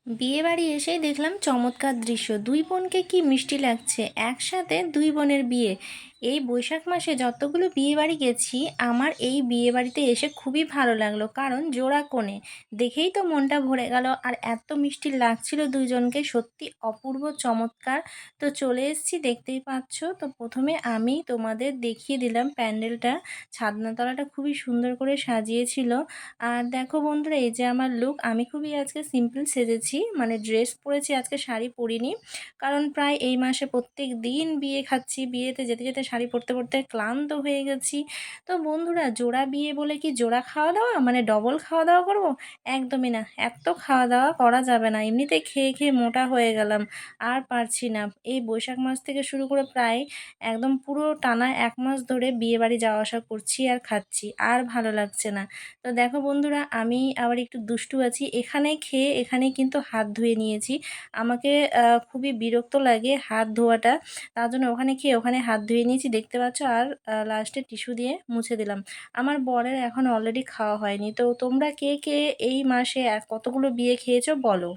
বিয়েবাড়ি এসেই দেখলাম চমৎকার দৃশ্য। দুই বোনকে কি মিষ্টি লাগছে, একসাথে দুই বোনের বিয়ে। এই বৈশাখ মাসে যতগুলো বিয়েবাড়ি গেছি, আমার এই বিয়েবাড়িতে এসে খুবই ভালো লাগলো, কারণ জোড়া কোণে দেখেই তো মনটা ভরে গেল। আর এত মিষ্টি লাগছিল দুইজনকে, সত্যি অপূর্ব চমৎকার। তো চলে এসেছি, দেখতেই পাচ্ছ। তো প্রথমে আমি তোমাদের দেখিয়ে দিলাম প্যান্ডেলটা। ছাদনাতলাটা খুবই সুন্দর করে সাজিয়েছিল। আর দেখো বন্ধুরা, এই যে আমার লুক, আমি খুবই আজকে সিম্পল সেজেছি, মানে ড্রেস পরেছি, আজকে শাড়ি পরিনি। কারণ প্রায় এই মাসে প্রত্যেক দিন বিয়ে খাচ্ছি, বিয়েতে যেতে যেতে শাড়ি পরতে পরতে ক্লান্ত হয়ে গেছি। তো বন্ধুরা, জোড়া বিয়ে বলে কি জোড়া খাওয়া দাওয়া, মানে ডবল খাওয়া দাওয়া করব? একদমই না, এত খাওয়া দাওয়া করা যাবে না, এমনিতে খেয়ে খেয়ে মোটা হয়ে গেলাম, আর পারছি না। এই বৈশাখ মাস থেকে শুরু করে প্রায় একদম পুরো টানা 1 মাস ধরে বিয়ে বাড়ি যাওয়া আসা করছি আর খাচ্ছি, আর ভালো লাগছে না। তো দেখো বন্ধুরা, আমি আবার একটু দুষ্টু আছি, এখানে খেয়ে এখানেই কিন্তু হাত ধুয়ে নিয়েছি। আমাকে খুবই বিরক্ত লাগে হাত ধোয়াটা, তার জন্য ওখানে খেয়ে ওখানে হাত ধুয়ে নিয়েছি, দেখতে পাচ্ছ। আর লাস্টে টিস্যু দিয়ে মুছে দিলাম। আমার বরের এখন অলরেডি খাওয়া হয়নি। তো তোমরা কে কে এই মাসে কতগুলো বিয়ে খেয়েছো বলো।